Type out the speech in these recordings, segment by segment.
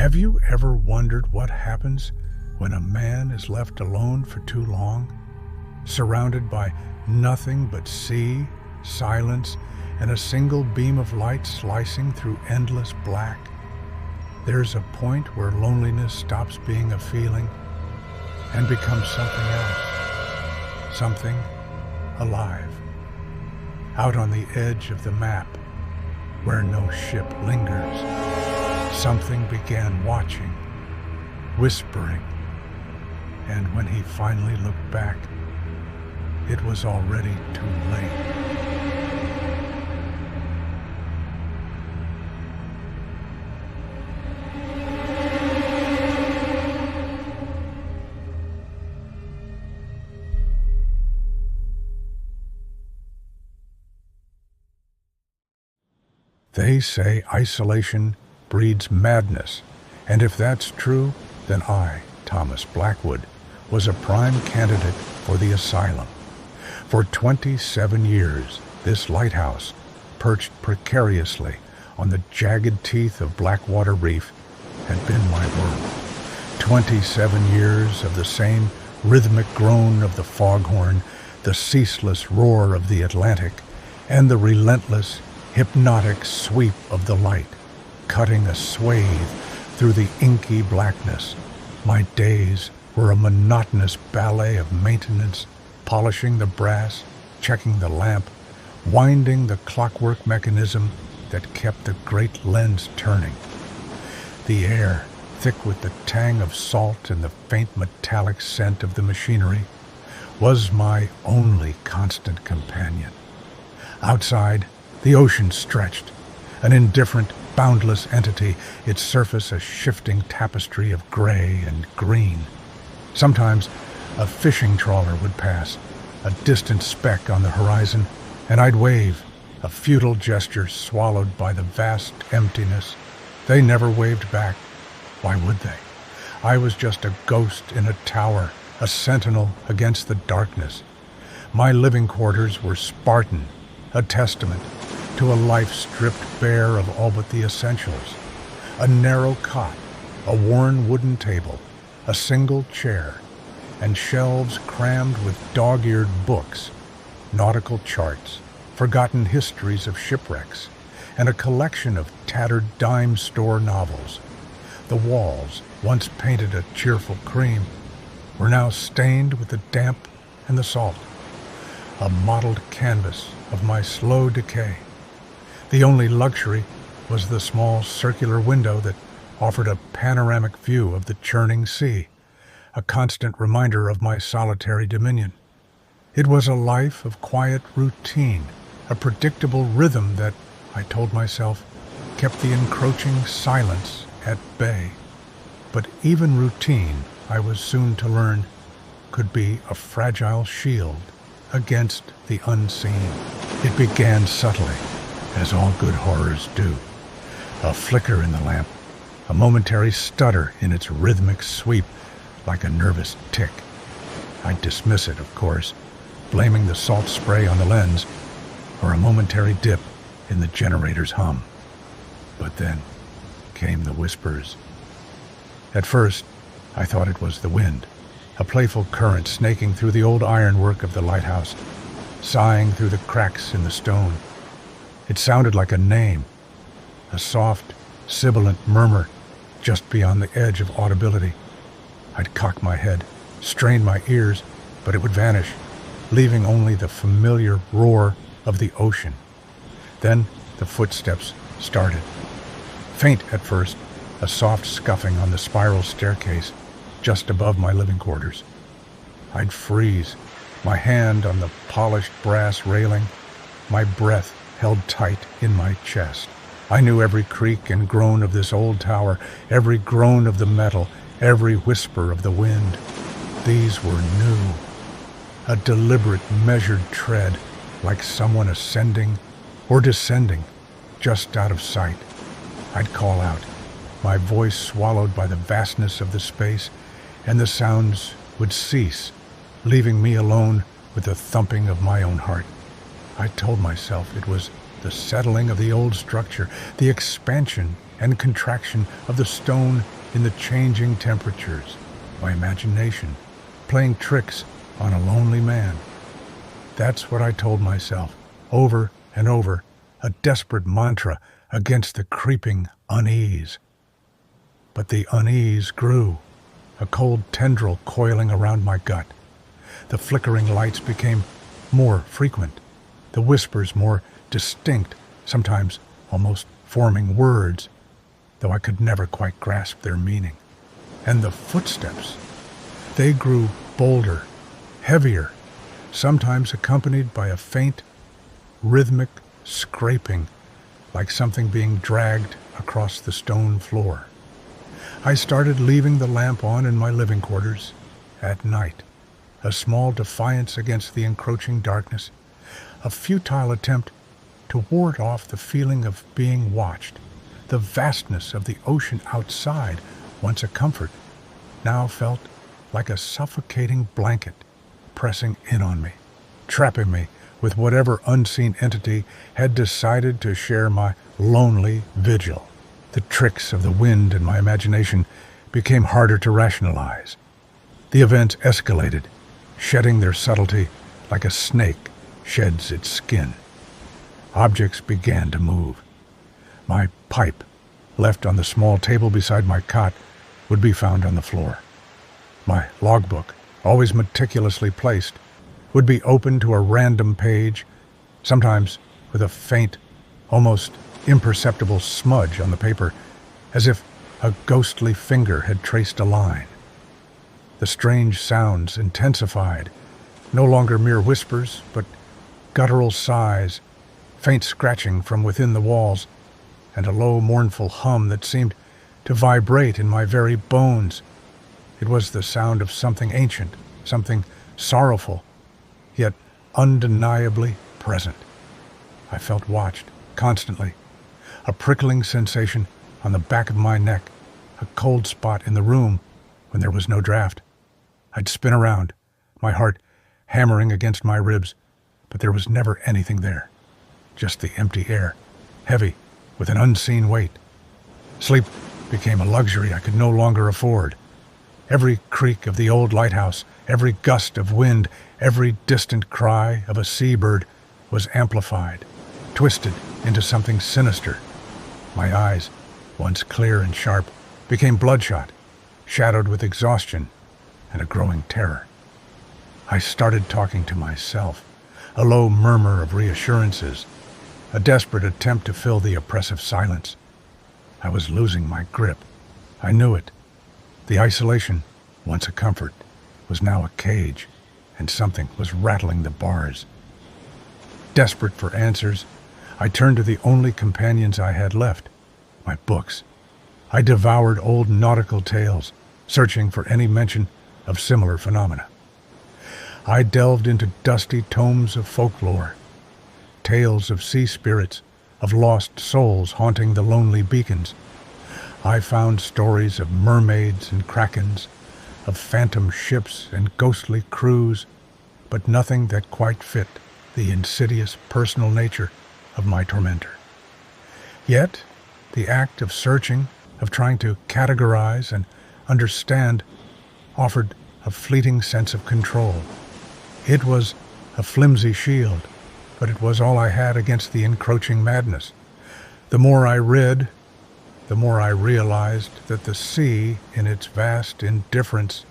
Have you ever wondered what happens when a man is left alone for too long, surrounded by nothing but sea, silence, and a single beam of light slicing through endless black? There's a point where loneliness stops being a feeling and becomes something else, something alive. Out on the edge of the map, where no ship lingers, something began watching, whispering, and when he finally looked back, it was already too late. They say isolation breeds madness, and if that's true, then I, Thomas Blackwood, was a prime candidate for the asylum. For 27 years, this lighthouse, perched precariously on the jagged teeth of Blackwater Reef, had been my world. 27 years of the same rhythmic groan of the foghorn, the ceaseless roar of the Atlantic, and the relentless, hypnotic sweep of the light, cutting a swathe through the inky blackness. My days were a monotonous ballet of maintenance, polishing the brass, checking the lamp, winding the clockwork mechanism that kept the great lens turning. The air, thick with the tang of salt and the faint metallic scent of the machinery, was my only constant companion. Outside, the ocean stretched, an indifferent, boundless entity, its surface a shifting tapestry of gray and green. Sometimes a fishing trawler would pass, a distant speck on the horizon, and I'd wave, a futile gesture swallowed by the vast emptiness. They never waved back. Why would they? I was just a ghost in a tower, a sentinel against the darkness. My living quarters were Spartan, a testament to a life stripped bare of all but the essentials. A narrow cot, a worn wooden table, a single chair, and shelves crammed with dog-eared books, nautical charts, forgotten histories of shipwrecks, and a collection of tattered dime store novels. The walls, once painted a cheerful cream, were now stained with the damp and the salt, a mottled canvas of my slow decay. The only luxury was the small circular window that offered a panoramic view of the churning sea, a constant reminder of my solitary dominion. It was a life of quiet routine, a predictable rhythm that, I told myself, kept the encroaching silence at bay. But even routine, I was soon to learn, could be a fragile shield against the unseen. It began subtly, as all good horrors do. A flicker in the lamp, a momentary stutter in its rhythmic sweep, like a nervous tick. I'd dismiss it, of course, blaming the salt spray on the lens, or a momentary dip in the generator's hum. But then came the whispers. At first, I thought it was the wind, a playful current snaking through the old ironwork of the lighthouse, sighing through the cracks in the stone. It sounded like a name, a soft, sibilant murmur just beyond the edge of audibility. I'd cock my head, strain my ears, but it would vanish, leaving only the familiar roar of the ocean. Then the footsteps started. Faint at first, a soft scuffing on the spiral staircase just above my living quarters. I'd freeze, my hand on the polished brass railing, my breath held tight in my chest. I knew every creak and groan of this old tower, every groan of the metal, every whisper of the wind. These were new. A deliberate, measured tread, like someone ascending or descending, just out of sight. I'd call out, my voice swallowed by the vastness of the space, and the sounds would cease, leaving me alone with the thumping of my own heart. I told myself it was the settling of the old structure, the expansion and contraction of the stone in the changing temperatures, my imagination playing tricks on a lonely man. That's what I told myself, over and over, a desperate mantra against the creeping unease. But the unease grew, a cold tendril coiling around my gut. The flickering lights became more frequent, the whispers more distinct, sometimes almost forming words, though I could never quite grasp their meaning. And the footsteps, they grew bolder, heavier, sometimes accompanied by a faint, rhythmic scraping, like something being dragged across the stone floor. I started leaving the lamp on in my living quarters at night, a small defiance against the encroaching darkness, a futile attempt to ward off the feeling of being watched. The vastness of the ocean outside, once a comfort, now felt like a suffocating blanket pressing in on me, trapping me with whatever unseen entity had decided to share my lonely vigil. The tricks of the wind in my imagination became harder to rationalize. The events escalated, shedding their subtlety like a snake sheds its skin. Objects began to move. My pipe, left on the small table beside my cot, would be found on the floor. My logbook, always meticulously placed, would be opened to a random page, sometimes with a faint, almost imperceptible smudge on the paper, as if a ghostly finger had traced a line. The strange sounds intensified, no longer mere whispers, but guttural sighs, faint scratching from within the walls, and a low, mournful hum that seemed to vibrate in my very bones. It was the sound of something ancient, something sorrowful, yet undeniably present. I felt watched, constantly. A prickling sensation on the back of my neck, a cold spot in the room when there was no draft. I'd spin around, my heart hammering against my ribs, but there was never anything there. Just the empty air, heavy with an unseen weight. Sleep became a luxury I could no longer afford. Every creak of the old lighthouse, every gust of wind, every distant cry of a seabird was amplified, twisted into something sinister. My eyes, once clear and sharp, became bloodshot, shadowed with exhaustion and a growing terror. I started talking to myself, a low murmur of reassurances, a desperate attempt to fill the oppressive silence. I was losing my grip. I knew it. The isolation, once a comfort, was now a cage, and something was rattling the bars. Desperate for answers, I turned to the only companions I had left, my books. I devoured old nautical tales, searching for any mention of similar phenomena. I delved into dusty tomes of folklore, tales of sea spirits, of lost souls haunting the lonely beacons. I found stories of mermaids and krakens, of phantom ships and ghostly crews, but nothing that quite fit the insidious personal nature of my tormentor. Yet, the act of searching, of trying to categorize and understand, offered a fleeting sense of control. It was a flimsy shield, but it was all I had against the encroaching madness. The more I read, the more I realized that the sea, in its vast indifference,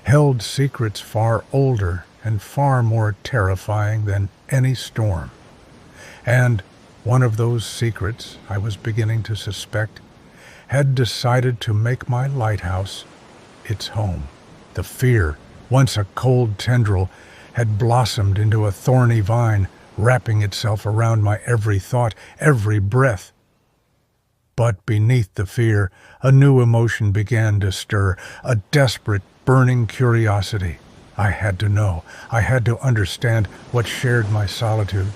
held secrets far older and far more terrifying than any storm. And one of those secrets, I was beginning to suspect, had decided to make my lighthouse its home. The fear, once a cold tendril, had blossomed into a thorny vine, wrapping itself around my every thought, every breath. But beneath the fear, a new emotion began to stir, a desperate, burning curiosity. I had to know, I had to understand what shared my solitude.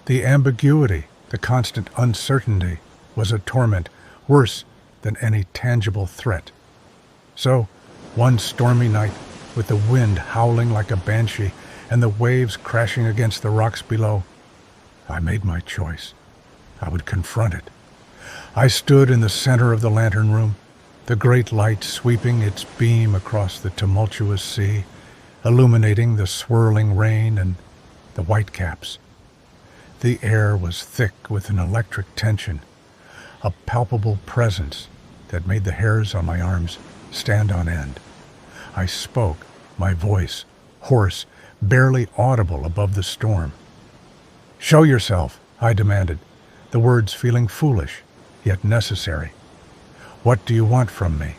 The ambiguity, the constant uncertainty, was a torment worse than any tangible threat. So, one stormy night, with the wind howling like a banshee and the waves crashing against the rocks below, I made my choice. I would confront it. I stood in the center of the lantern room, the great light sweeping its beam across the tumultuous sea, illuminating the swirling rain and the whitecaps. The air was thick with an electric tension, a palpable presence that made the hairs on my arms stand on end. I spoke, my voice hoarse, barely audible above the storm. "Show yourself," I demanded, the words feeling foolish, yet necessary. "What do you want from me?"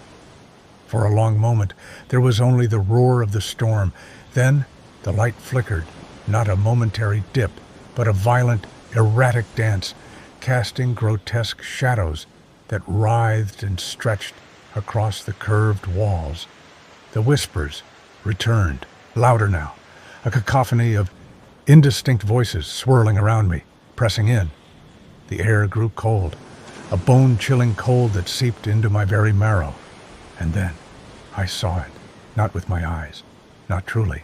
For a long moment, there was only the roar of the storm. Then the light flickered, not a momentary dip, but a violent, erratic dance, casting grotesque shadows that writhed and stretched across the curved walls. The whispers returned, louder now, a cacophony of indistinct voices swirling around me, pressing in. The air grew cold, a bone-chilling cold that seeped into my very marrow. And then I saw it, not with my eyes, not truly,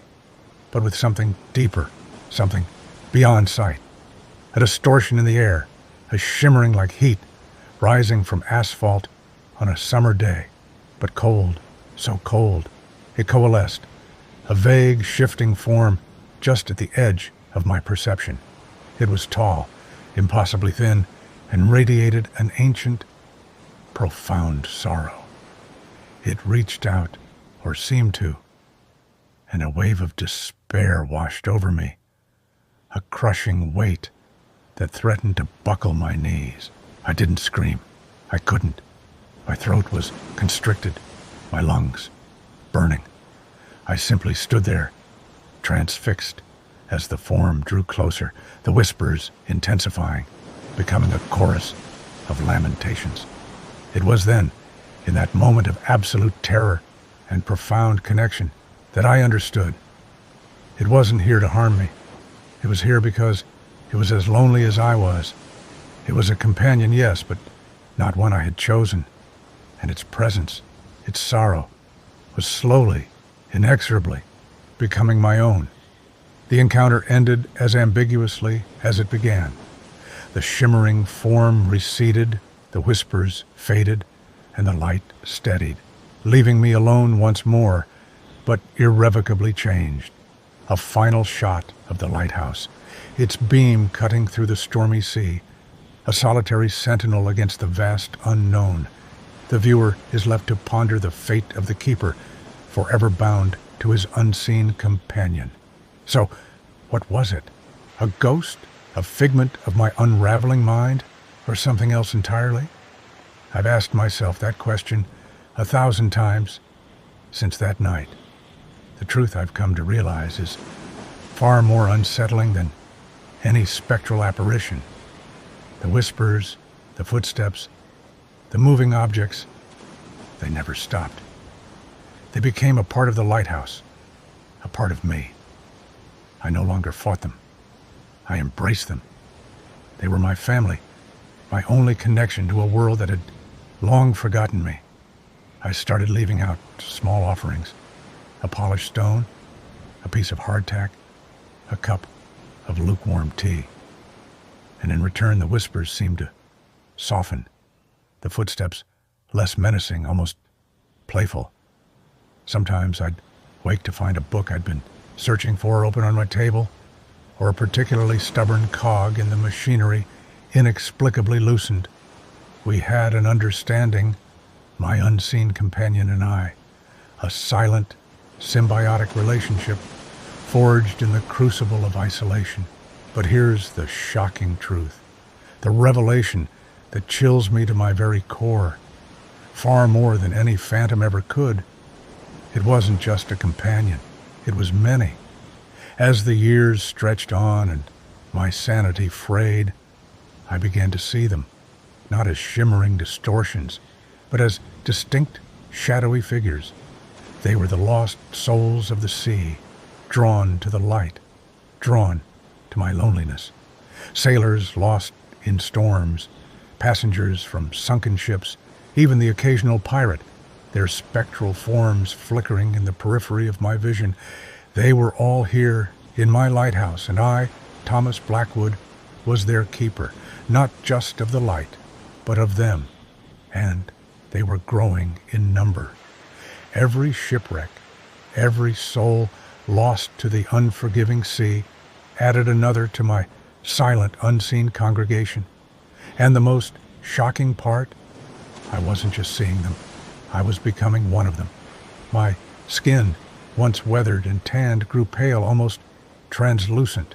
but with something deeper, something beyond sight. A distortion in the air, a shimmering like heat, rising from asphalt on a summer day, but cold, so cold. It coalesced, a vague, shifting form just at the edge of my perception. It was tall, impossibly thin, and radiated an ancient, profound sorrow. It reached out, or seemed to, and a wave of despair washed over me, a crushing weight that threatened to buckle my knees. I didn't scream. I couldn't. My throat was constricted, my lungs burning. I simply stood there, transfixed, as the form drew closer, the whispers intensifying, becoming a chorus of lamentations. It was then, in that moment of absolute terror and profound connection, that I understood. It wasn't here to harm me. It was here because it was as lonely as I was. It was a companion, yes, but not one I had chosen. And its presence, its sorrow, was slowly, inexorably, becoming my own. The encounter ended as ambiguously as it began. The shimmering form receded, the whispers faded, and the light steadied, leaving me alone once more, but irrevocably changed. A final shot of the lighthouse, its beam cutting through the stormy sea, a solitary sentinel against the vast unknown. The viewer is left to ponder the fate of the keeper, forever bound to his unseen companion. So, what was it? A ghost? A figment of my unraveling mind? Or something else entirely? I've asked myself that question 1,000 times since that night. The truth I've come to realize is far more unsettling than any spectral apparition. The whispers, the footsteps, the moving objects, they never stopped. They became a part of the lighthouse, a part of me. I no longer fought them. I embraced them. They were my family, my only connection to a world that had long forgotten me. I started leaving out small offerings, a polished stone, a piece of hardtack, a cup of lukewarm tea. And in return, the whispers seemed to soften, the footsteps less menacing, almost playful. Sometimes I'd wake to find a book I'd been searching for open on my table, or a particularly stubborn cog in the machinery inexplicably loosened. We had an understanding, my unseen companion and I, a silent, symbiotic relationship forged in the crucible of isolation. But here's the shocking truth, the revelation that chills me to my very core, far more than any phantom ever could. It wasn't just a companion, it was many. As the years stretched on and my sanity frayed, I began to see them, not as shimmering distortions, but as distinct, shadowy figures. They were the lost souls of the sea, drawn to the light, drawn to my loneliness. Sailors lost in storms, passengers from sunken ships, even the occasional pirate, their spectral forms flickering in the periphery of my vision. They were all here in my lighthouse, and I, Thomas Blackwood, was their keeper, not just of the light, but of them, and they were growing in number. Every shipwreck, every soul lost to the unforgiving sea, added another to my silent, unseen congregation. And the most shocking part, I wasn't just seeing them, I was becoming one of them. My skin, once weathered and tanned, grew pale, almost translucent.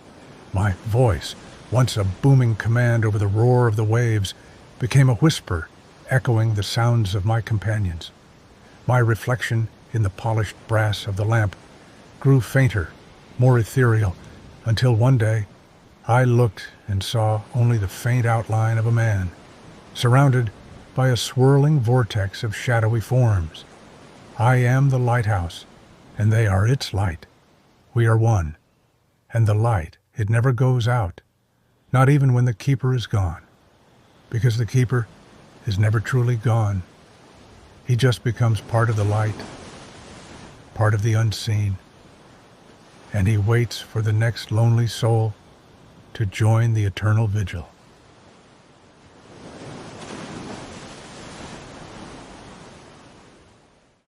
My voice, once a booming command over the roar of the waves, became a whisper, echoing the sounds of my companions. My reflection in the polished brass of the lamp grew fainter, more ethereal, until one day I looked and saw only the faint outline of a man, surrounded by a swirling vortex of shadowy forms. I am the lighthouse, and they are its light. We are one, and the light, it never goes out, not even when the keeper is gone, because the keeper is never truly gone. He just becomes part of the light, part of the unseen, and he waits for the next lonely soul to join the eternal vigil.